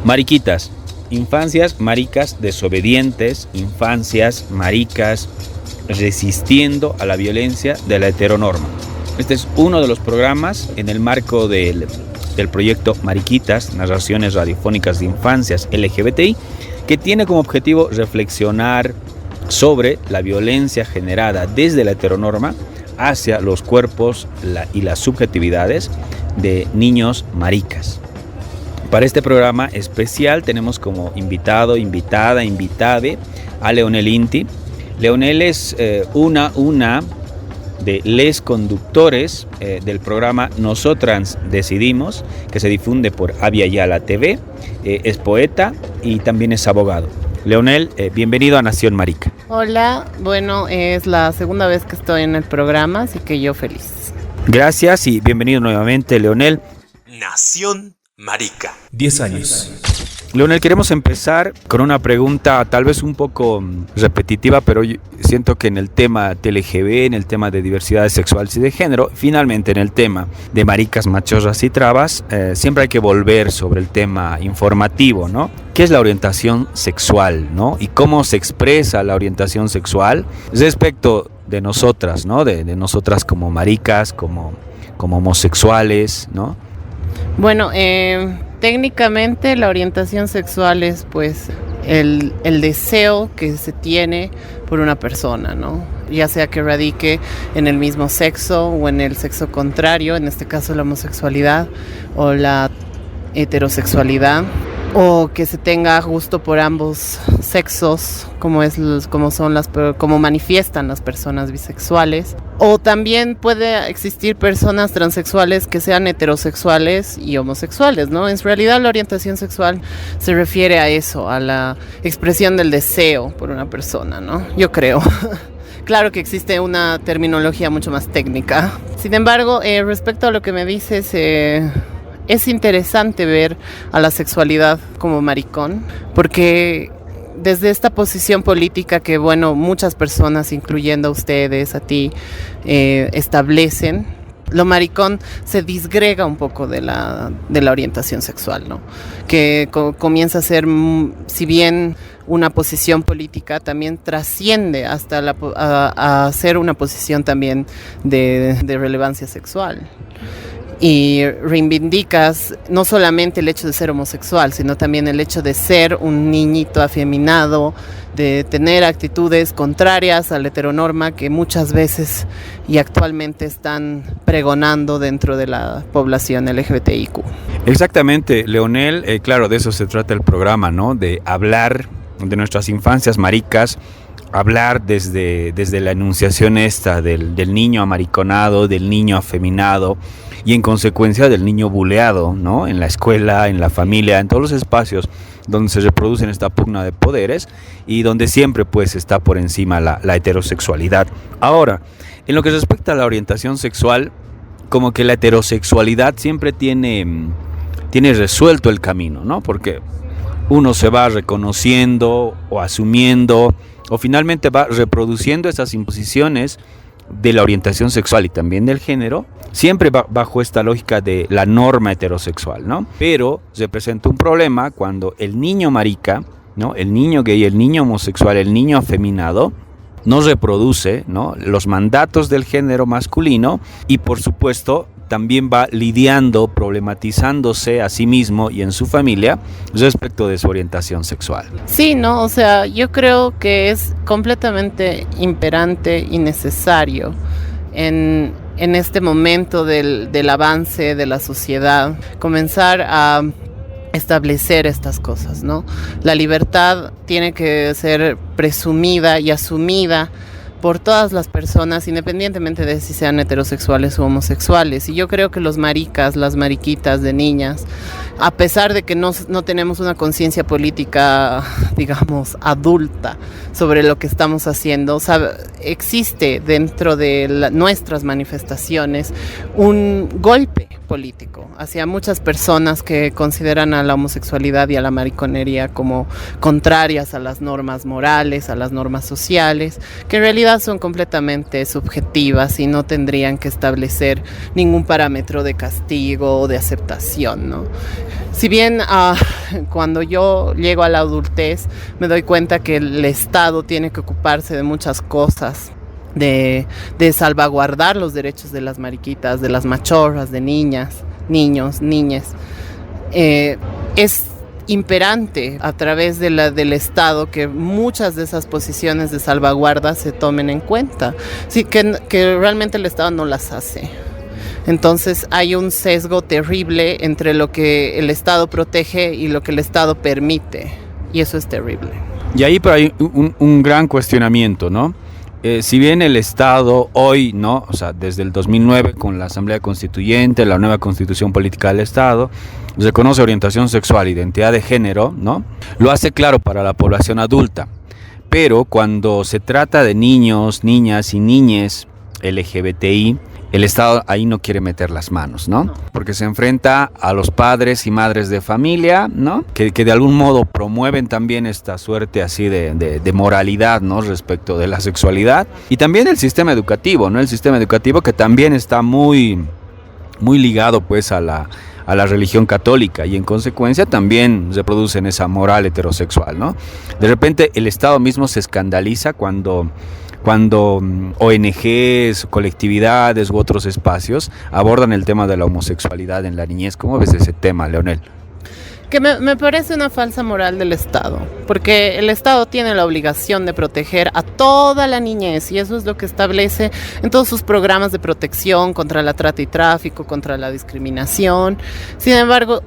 Mariquitas, infancias maricas desobedientes, infancias maricas resistiendo a la violencia de la heteronorma. Este es uno de los programas en el marco del proyecto Mariquitas, narraciones radiofónicas de infancias LGBTI, que tiene como objetivo reflexionar sobre la violencia generada desde la heteronorma hacia los cuerpos y las subjetividades de niños maricas. Para este programa especial tenemos como invitade a Leonel Inti. Leonel es una de les conductores del programa Nosotras Decidimos, que se difunde por Avia Yala TV. Es poeta y también es abogado. Leonel, bienvenido a Nación Marica. Hola, bueno, es la segunda vez que estoy en el programa, así que yo feliz. Gracias y bienvenido nuevamente, Leonel. Nación Marica. 10 años. Leonel, queremos empezar con una pregunta tal vez un poco repetitiva, pero yo siento que en el tema LGB, en el tema de diversidades sexuales y de género, finalmente en el tema de maricas, machorras y trabas, siempre hay que volver sobre el tema informativo, ¿no? ¿Qué es la orientación sexual, ¿no? Y cómo se expresa la orientación sexual respecto de nosotras, ¿no? De nosotras como maricas, como homosexuales, ¿no? Bueno, técnicamente la orientación sexual es pues el deseo que se tiene por una persona, ¿no? Ya sea que radique en el mismo sexo o en el sexo contrario, en este caso la homosexualidad o la heterosexualidad, o que se tenga gusto por ambos sexos, como manifiestan las personas bisexuales. O también puede existir personas transexuales que sean heterosexuales y homosexuales, ¿no? En realidad la orientación sexual se refiere a eso, a la expresión del deseo por una persona, ¿no? Yo creo. Claro que existe una terminología mucho más técnica. Sin embargo, respecto a lo que me dices, es interesante ver a la sexualidad como maricón, porque desde esta posición política que, bueno, muchas personas, incluyendo a ustedes, a ti, establecen, lo maricón se disgrega un poco de la orientación sexual, ¿no? Que comienza a ser, si bien una posición política, también trasciende hasta a ser una posición también de relevancia sexual. Y reivindicas no solamente el hecho de ser homosexual, sino también el hecho de ser un niñito afeminado, de tener actitudes contrarias a la heteronorma que muchas veces y actualmente están pregonando dentro de la población LGBTIQ. Exactamente, Leonel, claro, de eso se trata el programa, ¿no? De hablar de nuestras infancias maricas, hablar desde la enunciación esta del niño amariconado, del niño afeminado y en consecuencia del niño buleado, ¿no? En la escuela, en la familia, en todos los espacios donde se reproducen esta pugna de poderes y donde siempre pues está por encima la heterosexualidad. Ahora, en lo que respecta a la orientación sexual, como que la heterosexualidad siempre tiene resuelto el camino, ¿no? Porque uno se va reconociendo o asumiendo o finalmente va reproduciendo esas imposiciones de la orientación sexual y también del género, siempre bajo esta lógica de la norma heterosexual, ¿no? Pero se presenta un problema cuando el niño marica, ¿no? El niño gay, el niño homosexual, el niño afeminado, no reproduce, ¿no? Los mandatos del género masculino y por supuesto también va lidiando, problematizándose a sí mismo y en su familia respecto de su orientación sexual. Sí, ¿no? O sea, yo creo que es completamente imperante y necesario en este momento del avance de la sociedad comenzar a establecer estas cosas, ¿no? La libertad tiene que ser presumida y asumida por todas las personas, independientemente de si sean heterosexuales o homosexuales. Y yo creo que los maricas, las mariquitas de niñas, a pesar de que no tenemos una conciencia política, digamos, adulta sobre lo que estamos haciendo, existe dentro de nuestras manifestaciones un golpe político hacia muchas personas que consideran a la homosexualidad y a la mariconería como contrarias a las normas morales, a las normas sociales, que en realidad son completamente subjetivas y no tendrían que establecer ningún parámetro de castigo o de aceptación, ¿no? Si bien cuando yo llego a la adultez me doy cuenta que el Estado tiene que ocuparse de muchas cosas, de salvaguardar los derechos de las mariquitas, de las machorras, de niñas, niños, niñas, es imperante a través del Estado que muchas de esas posiciones de salvaguarda se tomen en cuenta. Sí, que realmente el Estado no las hace. Entonces hay un sesgo terrible entre lo que el Estado protege y lo que el Estado permite, y eso es terrible. Y ahí hay un gran cuestionamiento, ¿no? Si bien el Estado hoy, ¿no? O sea, desde el 2009 con la Asamblea Constituyente, la nueva Constitución Política del Estado, reconoce orientación sexual, identidad de género, ¿no? Lo hace claro para la población adulta, pero cuando se trata de niños, niñas y niñes LGBTI, el Estado ahí no quiere meter las manos, ¿no? Porque se enfrenta a los padres y madres de familia, ¿no? Que de algún modo promueven también esta suerte así de moralidad, ¿no? Respecto de la sexualidad. Y también el sistema educativo, ¿no? El sistema educativo que también está muy ligado pues a la religión católica, y en consecuencia también reproducen esa moral heterosexual, ¿no? De repente el Estado mismo se escandaliza cuando ONGs, colectividades u otros espacios abordan el tema de la homosexualidad en la niñez. ¿Cómo ves ese tema, Leonel? Que me parece una falsa moral del Estado, porque el Estado tiene la obligación de proteger a toda la niñez, y eso es lo que establece en todos sus programas de protección contra la trata y tráfico, contra la discriminación. Sin embargo,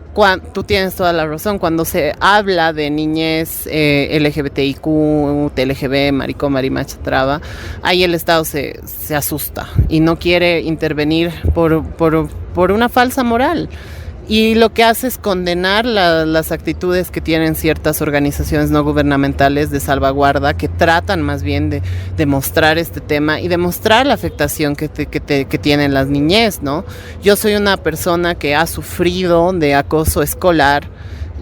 tú tienes toda la razón, cuando se habla de niñez LGBTIQ, TLGB, maricón, marimacha, traba, ahí el Estado se asusta y no quiere intervenir por una falsa moral. Y lo que hace es condenar las actitudes que tienen ciertas organizaciones no gubernamentales de salvaguarda, que tratan más bien de mostrar este tema y de mostrar la afectación que tienen las niñez, ¿no? Yo soy una persona que ha sufrido de acoso escolar,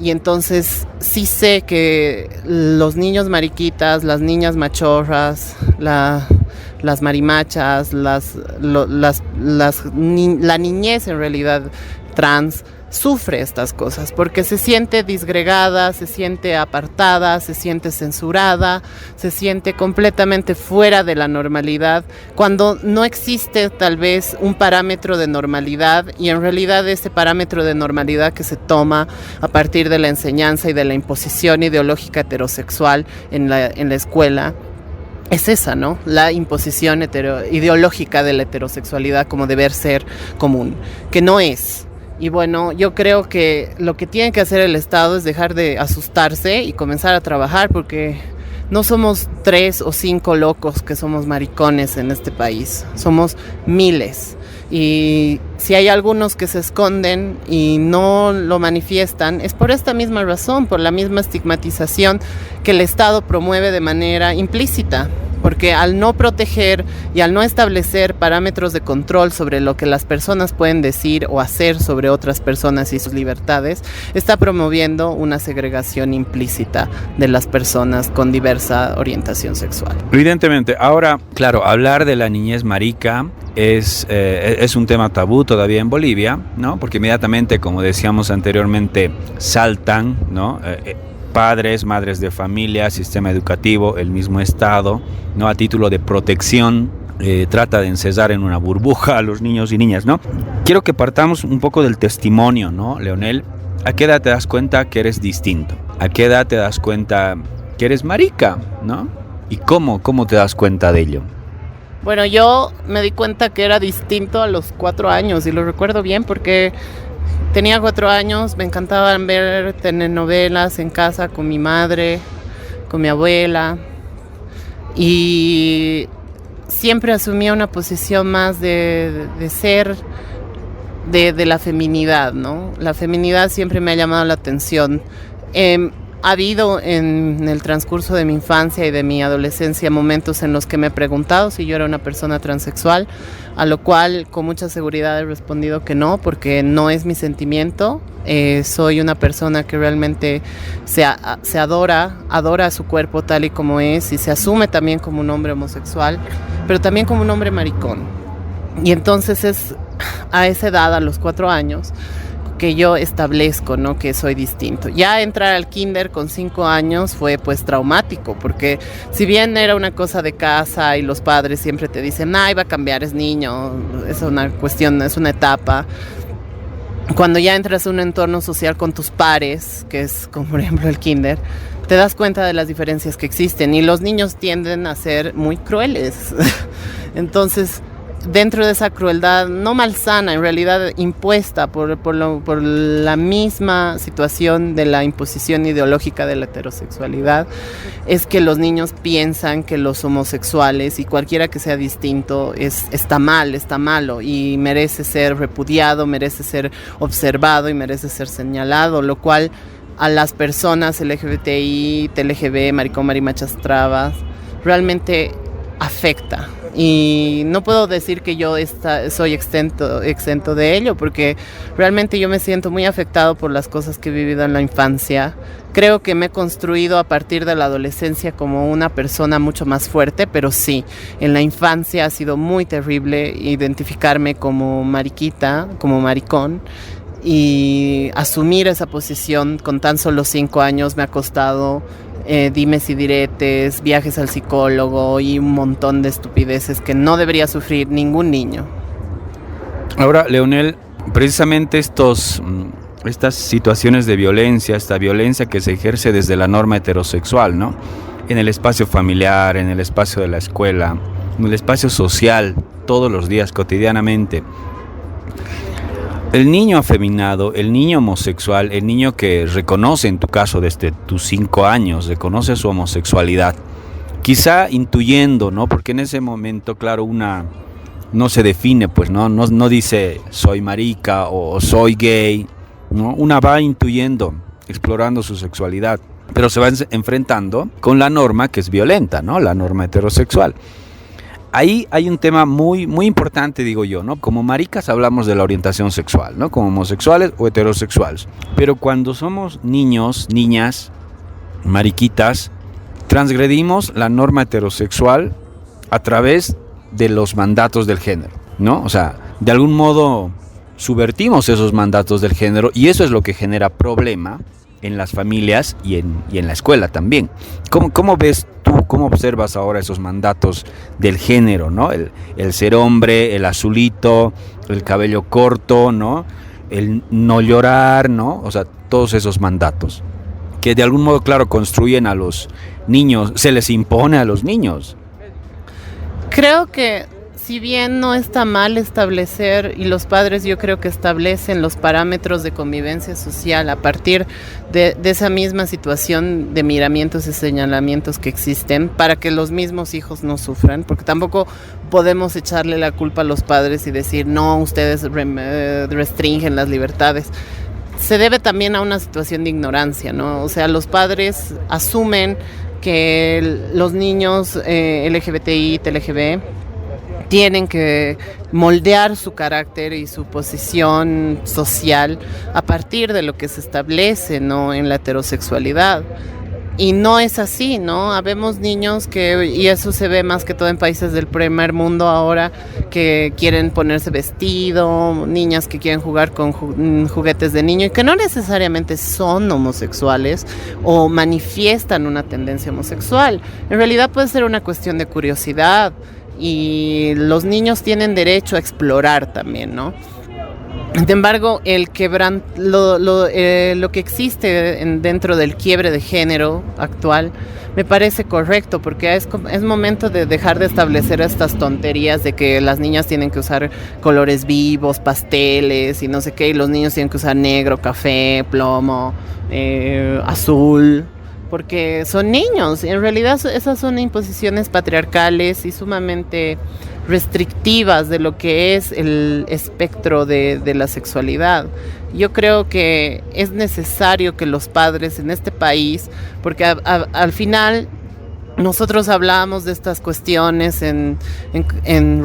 y entonces sí sé que los niños mariquitas, las niñas machorras, las marimachas, la niñez en realidad trans, sufre estas cosas porque se siente disgregada, se siente apartada, se siente censurada, se siente completamente fuera de la normalidad, cuando no existe tal vez un parámetro de normalidad, y en realidad ese parámetro de normalidad que se toma a partir de la enseñanza y de la imposición ideológica heterosexual en la escuela es esa, ¿no? La imposición ideológica de la heterosexualidad como deber ser común, que no es. Y bueno, yo creo que lo que tiene que hacer el Estado es dejar de asustarse y comenzar a trabajar, porque no somos 3 o 5 locos que somos maricones en este país, somos miles. Y si hay algunos que se esconden y no lo manifiestan, es por esta misma razón, por la misma estigmatización que el Estado promueve de manera implícita. Porque al no proteger y al no establecer parámetros de control sobre lo que las personas pueden decir o hacer sobre otras personas y sus libertades, está promoviendo una segregación implícita de las personas con diversa orientación sexual. Evidentemente, ahora, claro, hablar de la niñez marica es un tema tabú todavía en Bolivia, ¿no? Porque inmediatamente, como decíamos anteriormente, saltan, ¿no? Padres, madres de familia, sistema educativo, el mismo Estado, ¿no? A título de protección, trata de encerrar en una burbuja a los niños y niñas, ¿no? Quiero que partamos un poco del testimonio, ¿no, Leonel? ¿A qué edad te das cuenta que eres distinto? ¿A qué edad te das cuenta que eres marica, ¿no? ¿Y cómo te das cuenta de ello? Bueno, yo me di cuenta que era distinto a los 4 años, y lo recuerdo bien porque tenía 4 años, me encantaban ver telenovelas en casa con mi madre, con mi abuela, y siempre asumía una posición más de ser de la feminidad, ¿no? La feminidad siempre me ha llamado la atención. Ha habido en el transcurso de mi infancia y de mi adolescencia momentos en los que me he preguntado si yo era una persona transexual, a lo cual con mucha seguridad he respondido que no, porque no es mi sentimiento. Soy una persona que realmente se adora a su cuerpo tal y como es, y se asume también como un hombre homosexual, pero también como un hombre maricón. Y entonces es a esa edad, a los 4 años, que yo establezco, ¿no? Que soy distinto. Ya entrar al kinder con 5 años fue pues traumático, porque si bien era una cosa de casa y los padres siempre te dicen, ay, va a cambiar, es niño, es una cuestión, es una etapa. Cuando ya entras a un entorno social con tus pares, que es como por ejemplo el kinder, te das cuenta de las diferencias que existen y los niños tienden a ser muy crueles. Entonces, dentro de esa crueldad, no malsana, en realidad impuesta por la misma situación de la imposición ideológica de la heterosexualidad, es que los niños piensan que los homosexuales y cualquiera que sea distinto está mal, está malo y merece ser repudiado, merece ser observado y merece ser señalado, lo cual a las personas LGBTI, TLGB, maricón, marimachas, trabas, realmente afecta. Y no puedo decir que yo soy exento de ello, porque realmente yo me siento muy afectado por las cosas que he vivido en la infancia. Creo que me he construido a partir de la adolescencia como una persona mucho más fuerte, pero sí, en la infancia ha sido muy terrible identificarme como mariquita, como maricón, y asumir esa posición con tan solo 5 años me ha costado dimes y diretes, viajes al psicólogo y un montón de estupideces que no debería sufrir ningún niño. Ahora, Leonel, precisamente estas situaciones de violencia, esta violencia que se ejerce desde la norma heterosexual, ¿no? En el espacio familiar, en el espacio de la escuela, en el espacio social, todos los días, cotidianamente. El niño afeminado, el niño homosexual, el niño que reconoce, en tu caso desde tus 5 años, reconoce su homosexualidad, quizá intuyendo, ¿no? Porque en ese momento, claro, una no se define, pues, no dice soy marica o soy gay, ¿no? Una va intuyendo, explorando su sexualidad, pero se va enfrentando con la norma que es violenta, ¿no? La norma heterosexual. Ahí hay un tema muy, muy importante, digo yo, ¿no? Como maricas hablamos de la orientación sexual, ¿no? Como homosexuales o heterosexuales. Pero cuando somos niños, niñas, mariquitas, transgredimos la norma heterosexual a través de los mandatos del género, ¿no? O sea, de algún modo subvertimos esos mandatos del género y eso es lo que genera problema en las familias y en la escuela también. ¿Cómo ves tú, cómo observas ahora esos mandatos del género, ¿no? El ser hombre, el azulito, el cabello corto, ¿no? El no llorar, ¿no? O sea, todos esos mandatos que de algún modo, claro, construyen a los niños, se les impone a los niños. Creo que si bien no está mal establecer, y los padres yo creo que establecen los parámetros de convivencia social a partir de esa misma situación de miramientos y señalamientos que existen para que los mismos hijos no sufran, porque tampoco podemos echarle la culpa a los padres y decir, no, ustedes restringen las libertades. Se debe también a una situación de ignorancia, ¿no? O sea, los padres asumen que los niños LGBTI, TLGB, tienen que moldear su carácter y su posición social a partir de lo que se establece, ¿no? En la heterosexualidad. Y no es así, ¿no? Habemos niños y eso se ve más que todo en países del primer mundo ahora, que quieren ponerse vestido, niñas que quieren jugar con juguetes de niño y que no necesariamente son homosexuales o manifiestan una tendencia homosexual. En realidad puede ser una cuestión de curiosidad. Y los niños tienen derecho a explorar también, ¿no? Sin embargo, lo que existe dentro del quiebre de género actual me parece correcto, porque es momento de dejar de establecer estas tonterías de que las niñas tienen que usar colores vivos, pasteles y no sé qué, y los niños tienen que usar negro, café, plomo, azul, porque son niños. En realidad esas son imposiciones patriarcales y sumamente restrictivas de lo que es el espectro de la sexualidad. Yo creo que es necesario que los padres en este país, porque al final nosotros hablamos de estas cuestiones en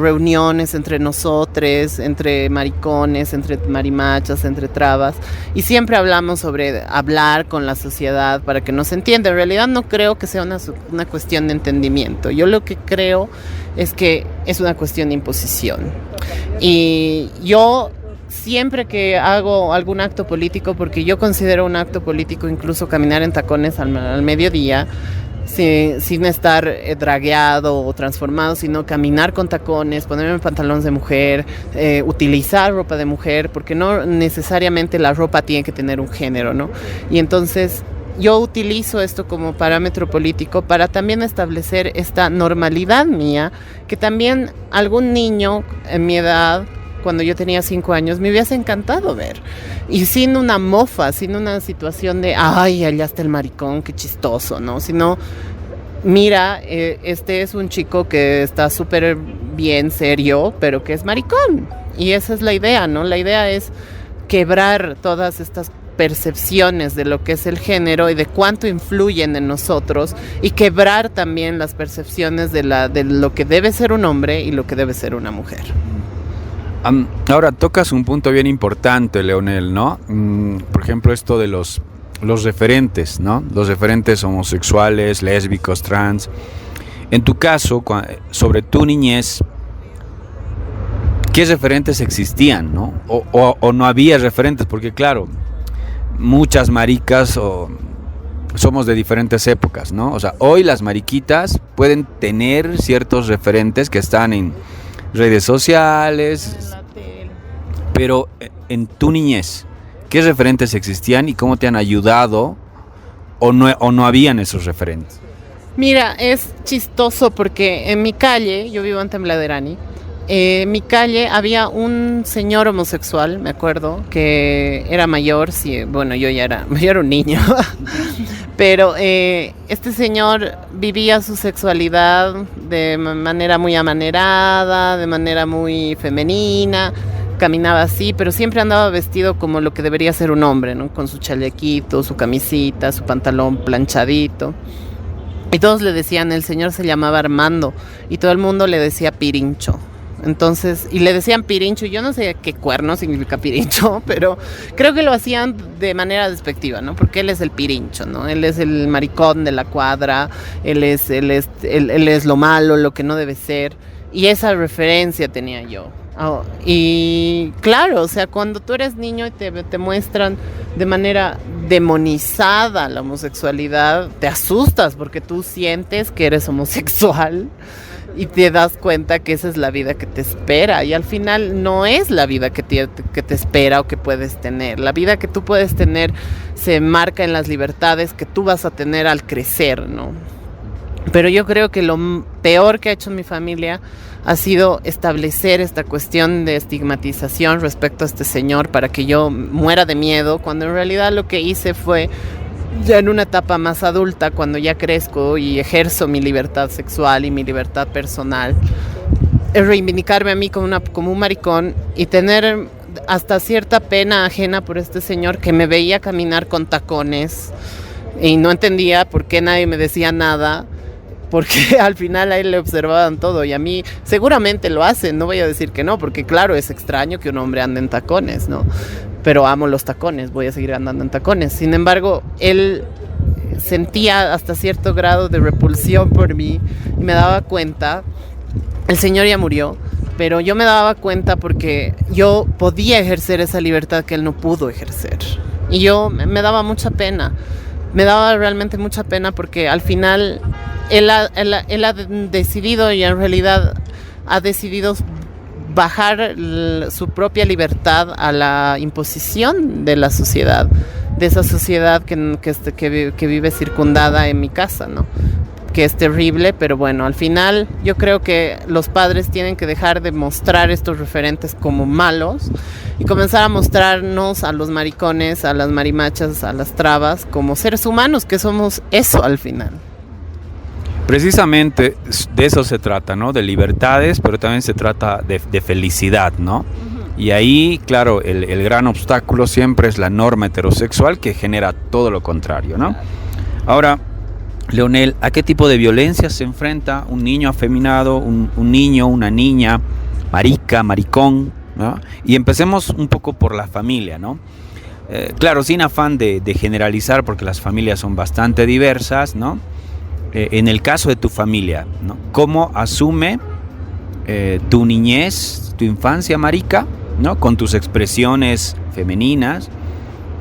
reuniones entre nosotros, entre maricones, entre marimachas, entre trabas, y siempre hablamos sobre hablar con la sociedad para que nos entienda. En realidad no creo que sea una cuestión de entendimiento. Yo lo que creo es que es una cuestión de imposición. Y yo siempre que hago algún acto político, porque yo considero un acto político incluso caminar en tacones al mediodía, sin estar dragueado o transformado, sino caminar con tacones, ponerme pantalones de mujer, utilizar ropa de mujer, porque no necesariamente la ropa tiene que tener un género, ¿no? Y entonces yo utilizo esto como parámetro político para también establecer esta normalidad mía, que también algún niño en mi edad, cuando yo tenía 5 años, me hubiese encantado ver. Y sin una mofa, sin una situación de, ay, allá está el maricón, qué chistoso, ¿no? Sino, mira, este es un chico que está súper bien, serio, pero que es maricón. Y esa es la idea, ¿no? La idea es quebrar todas estas percepciones de lo que es el género y de cuánto influyen en nosotros, y quebrar también las percepciones de lo que debe ser un hombre y lo que debe ser una mujer. Ahora tocas un punto bien importante, Leonel, ¿no? Por ejemplo, esto de los referentes, ¿no? Los referentes homosexuales, lésbicos, trans. En tu caso, sobre tu niñez, ¿qué referentes existían, no? O no había referentes, porque claro, muchas maricas somos de diferentes épocas, ¿no? O sea, hoy las mariquitas pueden tener ciertos referentes que están en redes sociales, pero en tu niñez, ¿qué referentes existían y cómo te han ayudado o no habían esos referentes? Mira, es chistoso porque en mi calle, yo vivo en Tembladerani, en mi calle había un señor homosexual, me acuerdo, que era mayor, sí, bueno, yo era un niño, pero este señor vivía su sexualidad de manera muy amanerada, de manera muy femenina, caminaba así, pero siempre andaba vestido como lo que debería ser un hombre, ¿no? Con su chalequito, su camisita, su pantalón planchadito. Y todos le decían, el señor se llamaba Armando, y todo el mundo le decía Pirincho. Entonces, y le decían Pirincho, y yo no sé qué cuerno significa Pirincho, pero creo que lo hacían de manera despectiva, ¿no? Porque él es el Pirincho, ¿no? Él es el maricón de la cuadra, él es lo malo, lo que no debe ser, y esa referencia tenía yo. Y claro, o sea, cuando tú eres niño y te muestran de manera demonizada la homosexualidad, te asustas porque tú sientes que eres homosexual y te das cuenta que esa es la vida que te espera, y al final no es la vida que te espera o que puedes tener. La vida que tú puedes tener se marca en las libertades que tú vas a tener al crecer, ¿no? Pero yo creo que lo peor que ha hecho mi familia ha sido establecer esta cuestión de estigmatización respecto a este señor para que yo muera de miedo, cuando en realidad lo que hice fue, ya en una etapa más adulta, cuando ya crezco y ejerzo mi libertad sexual y mi libertad personal, es reivindicarme a mí como un maricón y tener hasta cierta pena ajena por este señor que me veía caminar con tacones y no entendía por qué nadie me decía nada, porque al final a él le observaban todo, y a mí seguramente lo hacen, no voy a decir que no, porque claro, es extraño que un hombre ande en tacones, ¿no? Pero amo los tacones, voy a seguir andando en tacones. Sin embargo, él sentía hasta cierto grado de repulsión por mí y me daba cuenta. El señor ya murió, pero yo me daba cuenta porque yo podía ejercer esa libertad que él no pudo ejercer. Y yo me daba mucha pena, me daba realmente mucha pena, porque al final él ha decidido, y en realidad ha decidido bajar su propia libertad a la imposición de la sociedad, de esa sociedad que vive circundada en mi casa, ¿no? Que es terrible, pero bueno, al final yo creo que los padres tienen que dejar de mostrar estos referentes como malos y comenzar a mostrarnos a los maricones, a las marimachas, a las trabas, como seres humanos, que somos eso al final. Precisamente de eso se trata, ¿no? De libertades, pero también se trata de felicidad, ¿no? Uh-huh. Y ahí, claro, el gran obstáculo siempre es la norma heterosexual, que genera todo lo contrario, ¿no? Ahora, Leonel, ¿a qué tipo de violencia se enfrenta un niño afeminado, un niño, una niña, marica, maricón, ¿no? Y empecemos un poco por la familia, ¿no? Claro, sin afán de generalizar, porque las familias son bastante diversas, ¿no? En el caso de tu familia, ¿no? ¿Cómo asume tu niñez, tu infancia, marica, ¿no? Con tus expresiones femeninas,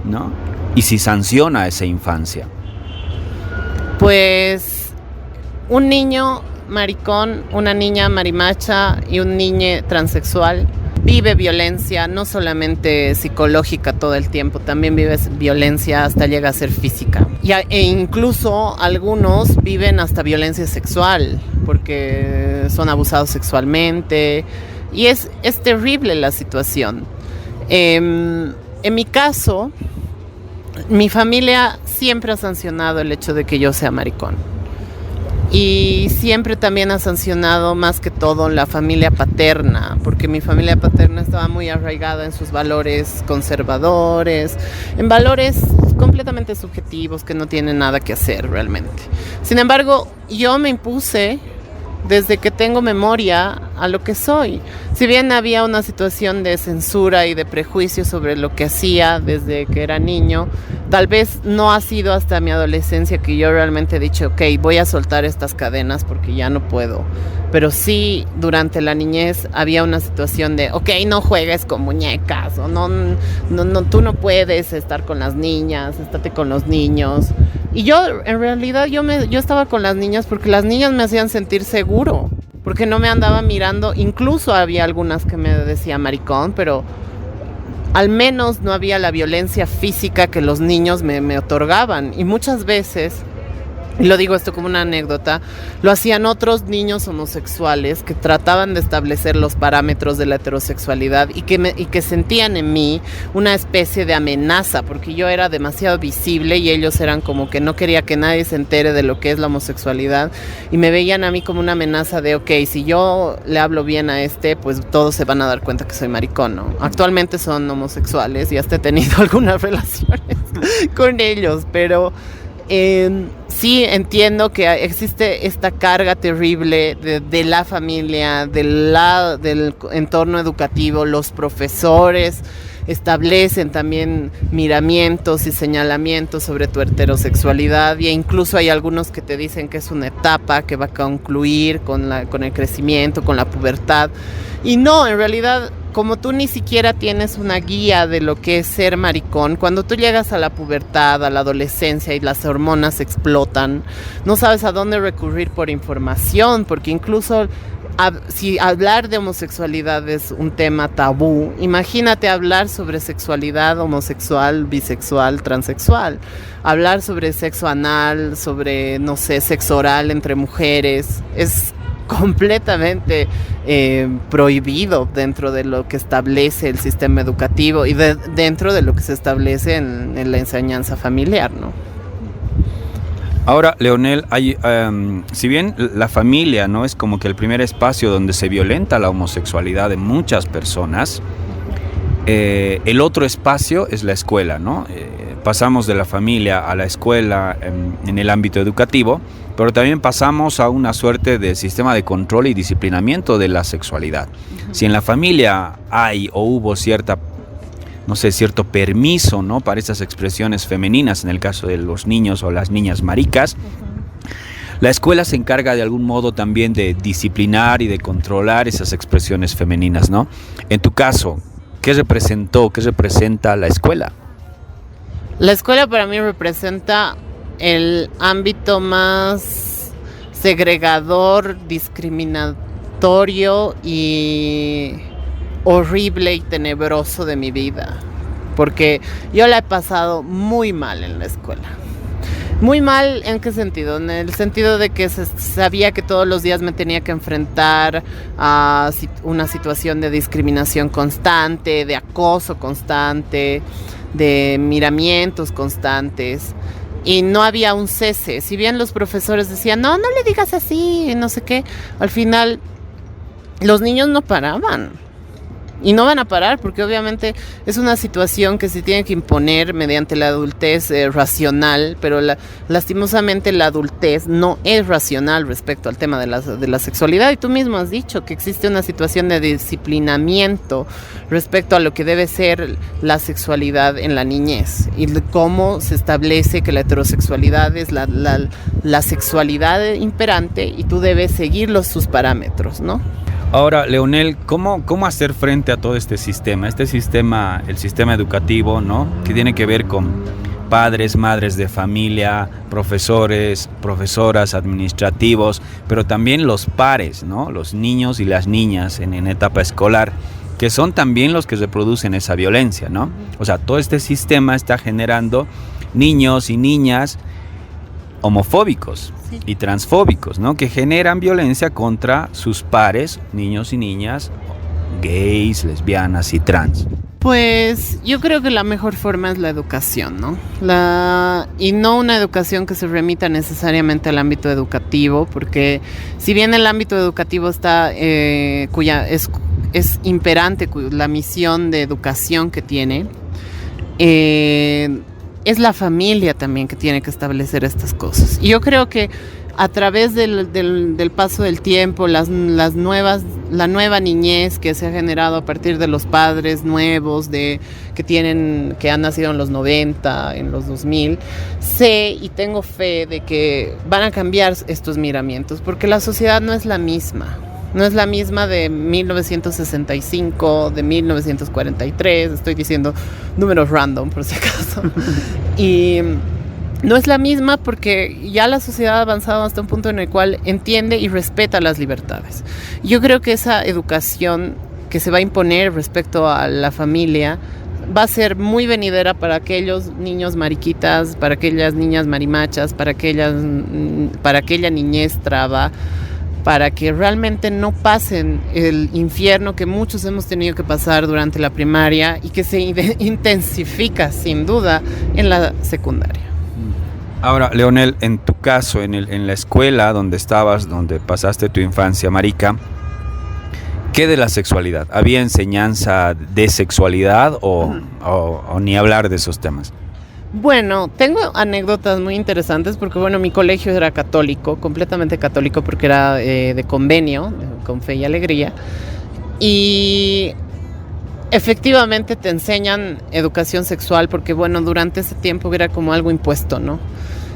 ¿no? Y si sanciona esa infancia. Pues un niño maricón, una niña marimacha y un niño transexual vive violencia, no solamente psicológica todo el tiempo, también vive violencia hasta llega a ser física. E incluso algunos viven hasta violencia sexual, porque son abusados sexualmente, y es terrible la situación. En mi caso, mi familia siempre ha sancionado el hecho de que yo sea maricón. Y siempre también ha sancionado más que todo la familia paterna, porque mi familia paterna estaba muy arraigada en sus valores conservadores, en valores completamente subjetivos que no tienen nada que hacer realmente. Sin embargo, yo me impuse desde que tengo memoria a lo que soy. Si bien había una situación de censura y de prejuicio sobre lo que hacía desde que era niño, tal vez no ha sido hasta mi adolescencia que yo realmente he dicho, ok, voy a soltar estas cadenas porque ya no puedo. Pero sí, durante la niñez había una situación de, ok, no juegues con muñecas, o no, tú no puedes estar con las niñas, estate con los niños. Y yo, en realidad, yo estaba con las niñas porque las niñas me hacían sentir seguro, porque no me andaba mirando. Incluso había algunas que me decían maricón, pero al menos no había la violencia física que los niños me otorgaban. Y muchas veces, y lo digo esto como una anécdota, lo hacían otros niños homosexuales que trataban de establecer los parámetros de la heterosexualidad y que sentían en mí una especie de amenaza, porque yo era demasiado visible y ellos eran como que no quería que nadie se entere de lo que es la homosexualidad, y me veían a mí como una amenaza de, ok, si yo le hablo bien a pues todos se van a dar cuenta que soy maricón, ¿no? Actualmente son homosexuales y hasta he tenido algunas relaciones con ellos, pero sí entiendo que existe esta carga terrible de la familia, del entorno educativo. Los profesores establecen también miramientos y señalamientos sobre tu heterosexualidad, e incluso hay algunos que te dicen que es una etapa que va a concluir con el crecimiento, con la pubertad. Y no, en realidad, como tú ni siquiera tienes una guía de lo que es ser maricón, cuando tú llegas a la pubertad, a la adolescencia y las hormonas explotan, no sabes a dónde recurrir por información, porque incluso si hablar de homosexualidad es un tema tabú, imagínate hablar sobre sexualidad homosexual, bisexual, transexual, hablar sobre sexo anal, sobre, no sé, sexo oral entre mujeres, es completamente prohibido dentro de lo que establece el sistema educativo y dentro de lo que se establece en la enseñanza familiar, ¿no? Ahora, Leonel, si bien la familia no es como que el primer espacio donde se violenta la homosexualidad de muchas personas, el otro espacio es la escuela, ¿no? Pasamos de la familia a la escuela en el ámbito educativo, pero también pasamos a una suerte de sistema de control y disciplinamiento de la sexualidad. Uh-huh. Si en la familia hay o hubo cierto permiso, ¿no?, para esas expresiones femeninas, en el caso de los niños o las niñas maricas, uh-huh, la escuela se encarga de algún modo también de disciplinar y de controlar esas expresiones femeninas, ¿no? En tu caso, ¿qué representa la escuela? La escuela para mí representa el ámbito más segregador, discriminatorio y horrible y tenebroso de mi vida, porque yo la he pasado muy mal en la escuela. Muy mal, ¿en qué sentido? En el sentido de que sabía que todos los días me tenía que enfrentar a una situación de discriminación constante, de acoso constante, de miramientos constantes, y no había un cese. Si bien los profesores decían, no le digas así, no sé qué, al final los niños no paraban. Y no van a parar porque obviamente es una situación que se tiene que imponer mediante la adultez racional, pero lastimosamente la adultez no es racional respecto al tema de la sexualidad. Y tú mismo has dicho que existe una situación de disciplinamiento respecto a lo que debe ser la sexualidad en la niñez y cómo se establece que la heterosexualidad es la sexualidad imperante y tú debes seguir sus parámetros, ¿no? Ahora, Leonel, ¿cómo hacer frente a todo este sistema? El sistema educativo, ¿no? Que tiene que ver con padres, madres de familia, profesores, profesoras, administrativos, pero también los pares, ¿no? Los niños y las niñas en etapa escolar, que son también los que reproducen esa violencia, ¿no? O sea, todo este sistema está generando niños y niñas homofóbicos y transfóbicos, ¿no? Que generan violencia contra sus pares, niños y niñas, gays, lesbianas y trans. Pues yo creo que la mejor forma es la educación, ¿no? Y no una educación que se remita necesariamente al ámbito educativo, porque si bien el ámbito educativo está, cuya es imperante la misión de educación que tiene, es la familia también que tiene que establecer estas cosas. Y yo creo que a través del paso del tiempo, la nueva niñez que se ha generado a partir de los padres nuevos que han nacido en los 90, en los 2000, sé y tengo fe de que van a cambiar estos miramientos, porque la sociedad no es la misma. No es la misma de 1965, de 1943, estoy diciendo números random por si acaso. Y no es la misma porque ya la sociedad ha avanzado hasta un punto en el cual entiende y respeta las libertades. Yo creo que esa educación que se va a imponer respecto a la familia va a ser muy venidera para aquellos niños mariquitas, para aquellas niñas marimachas, para aquella niñez traba, para que realmente no pasen el infierno que muchos hemos tenido que pasar durante la primaria y que se intensifica sin duda en la secundaria. Ahora, Leonel, en tu caso, en la escuela donde estabas, donde pasaste tu infancia, marica, ¿qué de la sexualidad? ¿Había enseñanza de sexualidad o ni hablar de esos temas? Bueno, tengo anécdotas muy interesantes porque, bueno, mi colegio era católico, completamente católico, porque era de convenio, con fe y alegría. Y efectivamente te enseñan educación sexual porque, bueno, durante ese tiempo era como algo impuesto, ¿no?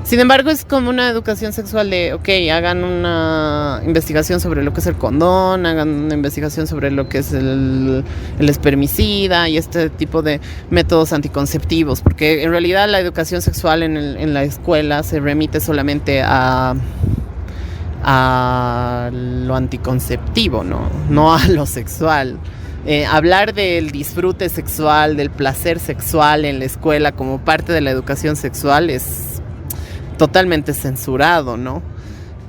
Sin embargo, es como una educación sexual de, ok, hagan una investigación sobre lo que es el condón, hagan una investigación sobre lo que es el espermicida y este tipo de métodos anticonceptivos, porque en realidad la educación sexual en la escuela se remite solamente a lo anticonceptivo, no a lo sexual. Hablar del disfrute sexual, del placer sexual en la escuela como parte de la educación sexual es totalmente censurado, ¿no?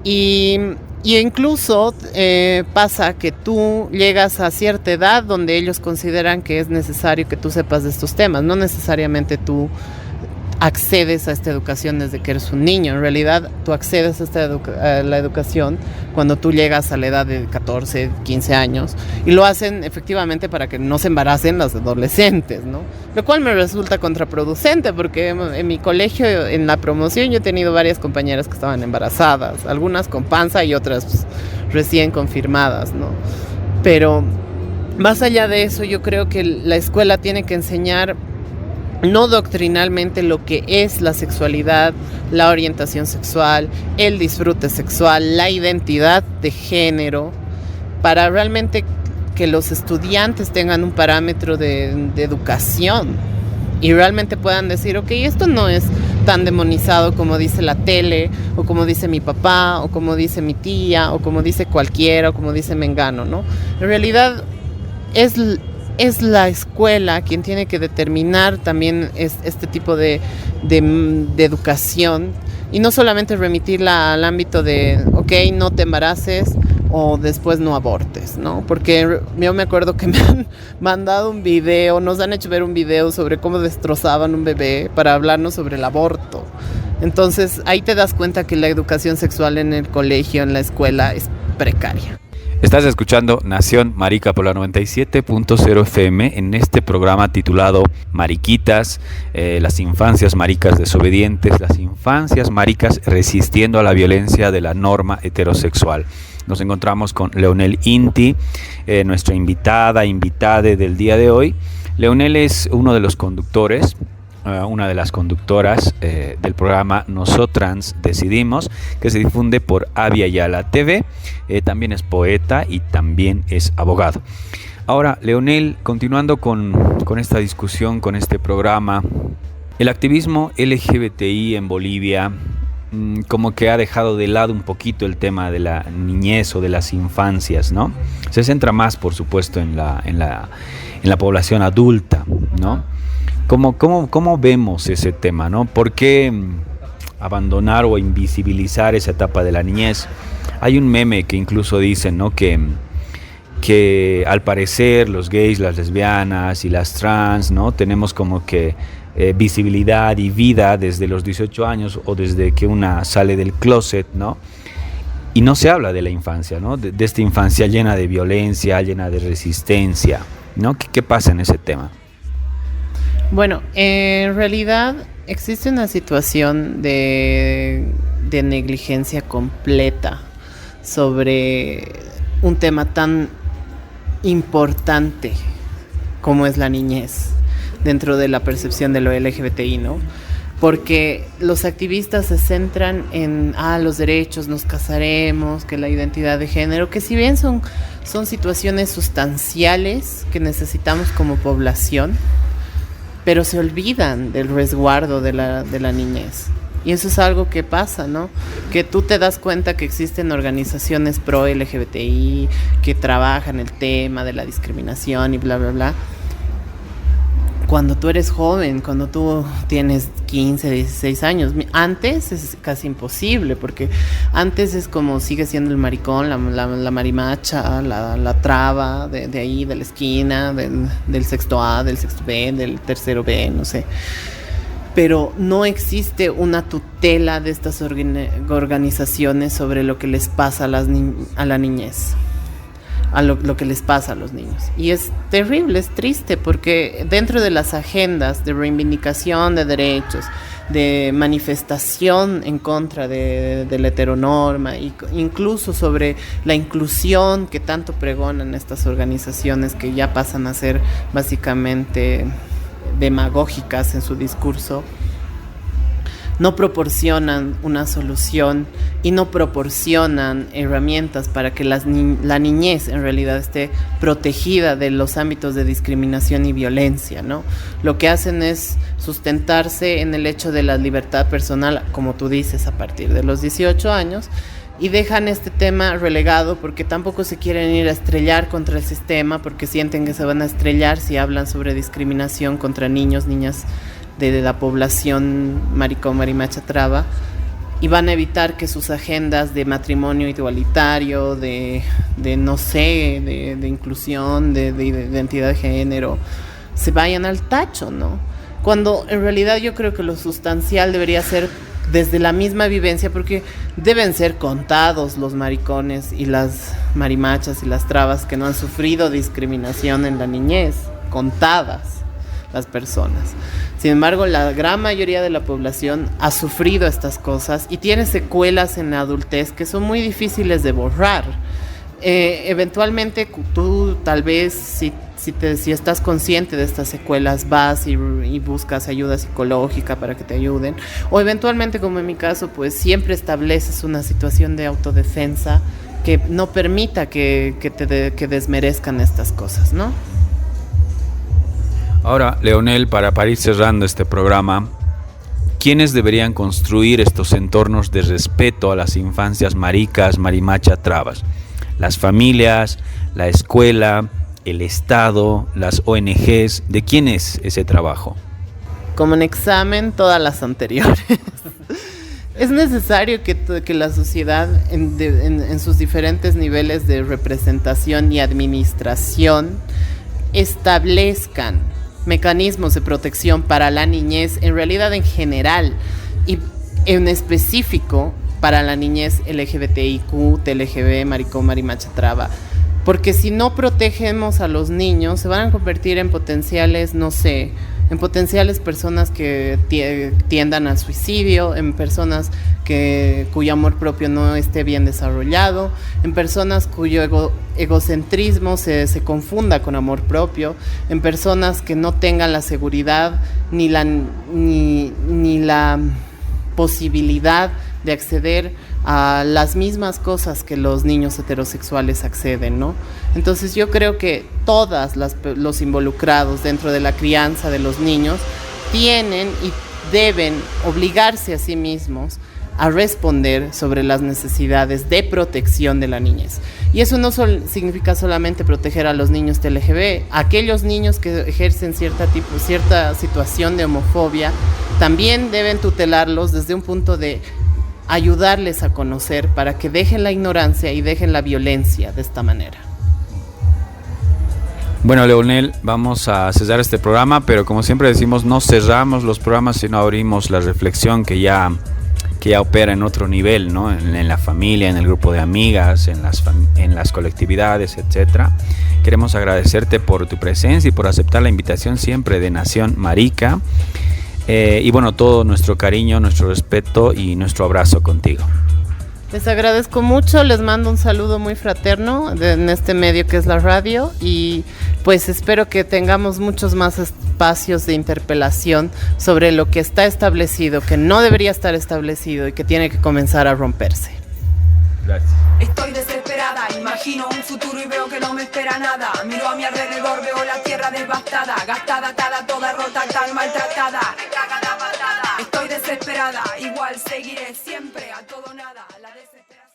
Y incluso pasa que tú llegas a cierta edad donde ellos consideran que es necesario que tú sepas de estos temas, no necesariamente tú accedes a esta educación desde que eres un niño. En realidad, tú accedes a la educación cuando tú llegas a la edad de 14, 15 años y lo hacen efectivamente para que no se embaracen los adolescentes, ¿no? Lo cual me resulta contraproducente porque en mi colegio, en la promoción, yo he tenido varias compañeras que estaban embarazadas, algunas con panza y otras pues, recién confirmadas, ¿no? Pero más allá de eso, yo creo que la escuela tiene que enseñar no doctrinalmente lo que es la sexualidad, la orientación sexual, el disfrute sexual, la identidad de género, para realmente que los estudiantes tengan un parámetro de educación y realmente puedan decir, ok, esto no es tan demonizado como dice la tele, o como dice mi papá, o como dice mi tía, o como dice cualquiera, o como dice Mengano, ¿no? En realidad es la escuela quien tiene que determinar también este tipo de educación y no solamente remitirla al ámbito de, ok, no te embaraces o después no abortes, ¿no? Porque yo me acuerdo que me han mandado un video, nos han hecho ver un video sobre cómo destrozaban un bebé para hablarnos sobre el aborto. Entonces ahí te das cuenta que la educación sexual en el colegio, en la escuela, es precaria. Estás escuchando Nación Marica por la 97.0 FM en este programa titulado Mariquitas, las infancias maricas desobedientes, las infancias maricas resistiendo a la violencia de la norma heterosexual. Nos encontramos con Leonel Inti, nuestra invitade del día de hoy. Leonel es uno de los conductores una de las conductoras del programa Nosotrans Decidimos, que se difunde por Avia Yala TV. También es poeta y también es abogado. Ahora, Leonel, continuando con esta discusión, con este programa, el activismo LGBTI en Bolivia como que ha dejado de lado un poquito el tema de la niñez o de las infancias, ¿no? Se centra más, por supuesto, en la población adulta, ¿no? ¿Cómo vemos ese tema, ¿no? ¿Por qué abandonar o invisibilizar esa etapa de la niñez? Hay un meme que incluso dicen, ¿no? Que al parecer los gays, las lesbianas y las trans, ¿no? Tenemos como que visibilidad y vida desde los 18 años o desde que una sale del closet, ¿no? Y no se habla de la infancia, ¿no? De esta infancia llena de violencia, llena de resistencia, ¿no? ¿Qué pasa en ese tema? Bueno, en realidad existe una situación de negligencia completa sobre un tema tan importante como es la niñez dentro de la percepción de lo LGBTI, ¿no? Porque los activistas se centran en los derechos, nos casaremos, que la identidad de género, que si bien son situaciones sustanciales que necesitamos como población, pero se olvidan del resguardo de la niñez. Y eso es algo que pasa, ¿no? Que tú te das cuenta que existen organizaciones pro LGBTI que trabajan el tema de la discriminación y bla, bla, bla. Cuando tú eres joven, cuando tú tienes 15, 16 años, antes es casi imposible, porque antes es como sigue siendo el maricón, la marimacha, la traba de ahí, de la esquina, del sexto A, del sexto B, del tercero B, no sé. Pero no existe una tutela de estas organizaciones sobre lo que les pasa a la niñez, a lo que les pasa a los niños. Y es terrible, es triste, porque dentro de las agendas de reivindicación de derechos, de manifestación en contra de la heteronorma, incluso sobre la inclusión que tanto pregonan estas organizaciones, que ya pasan a ser básicamente demagógicas en su discurso, no proporcionan una solución y no proporcionan herramientas para que la niñez en realidad esté protegida de los ámbitos de discriminación y violencia, ¿no? Lo que hacen es sustentarse en el hecho de la libertad personal, como tú dices, a partir de los 18 años, y dejan este tema relegado porque tampoco se quieren ir a estrellar contra el sistema, porque sienten que se van a estrellar si hablan sobre discriminación contra niños, niñas de la población maricón, marimacha, traba, y van a evitar que sus agendas de matrimonio igualitario, de inclusión, de identidad de género, se vayan al tacho, ¿no? Cuando en realidad yo creo que lo sustancial debería ser desde la misma vivencia, porque deben ser contados los maricones y las marimachas y las trabas que no han sufrido discriminación en la niñez, contadas las personas. Sin embargo, la gran mayoría de la población ha sufrido estas cosas y tiene secuelas en la adultez que son muy difíciles de borrar. Eventualmente tú tal vez si estás consciente de estas secuelas vas y buscas ayuda psicológica para que te ayuden, o eventualmente, como en mi caso, pues siempre estableces una situación de autodefensa que no permita que desmerezcan estas cosas, ¿no? Ahora, Leonel, para ir cerrando este programa, ¿quiénes deberían construir estos entornos de respeto a las infancias maricas, marimacha, trabas? Las familias, la escuela, el Estado, las ONGs. ¿De quién es ese trabajo? Como en examen, todas las anteriores. Es necesario que la sociedad en sus diferentes niveles de representación y administración establezcan mecanismos de protección para la niñez, en realidad en general, y en específico para la niñez LGBTIQ, TLGB, maricón, marimacha, traba. Porque si no protegemos a los niños, se van a convertir en potenciales, no sé, en potenciales personas que tiendan al suicidio, en personas cuyo amor propio no esté bien desarrollado, en personas cuyo egocentrismo se confunda con amor propio, en personas que no tengan la seguridad ni la posibilidad de acceder a las mismas cosas que los niños heterosexuales acceden, ¿no? Entonces yo creo que todos los involucrados dentro de la crianza de los niños tienen y deben obligarse a sí mismos a responder sobre las necesidades de protección de la niñez. Y eso no significa solamente proteger a los niños LGB, aquellos niños que ejercen cierta situación de homofobia, también deben tutelarlos desde un punto de ayudarles a conocer para que dejen la ignorancia y dejen la violencia de esta manera. Bueno, Leonel, vamos a cerrar este programa, pero como siempre decimos, no cerramos los programas, sino abrimos la reflexión que ya opera en otro nivel, ¿no? En la familia, en el grupo de amigas, en las colectividades, etcétera. Queremos agradecerte por tu presencia y por aceptar la invitación siempre de Nación Marica. Y bueno, todo nuestro cariño, nuestro respeto y nuestro abrazo contigo. Les agradezco mucho, les mando un saludo muy fraterno en este medio que es la radio y pues espero que tengamos muchos más espacios de interpelación sobre lo que está establecido, que no debería estar establecido y que tiene que comenzar a romperse. Gracias. Estoy desesperada, imagino un futuro y veo que no me espera nada. Miro a mi alrededor, veo la tierra devastada, gastada, atada, toda rota, tan maltratada. Estoy desesperada, igual seguiré siempre a todo nada. La desesperación.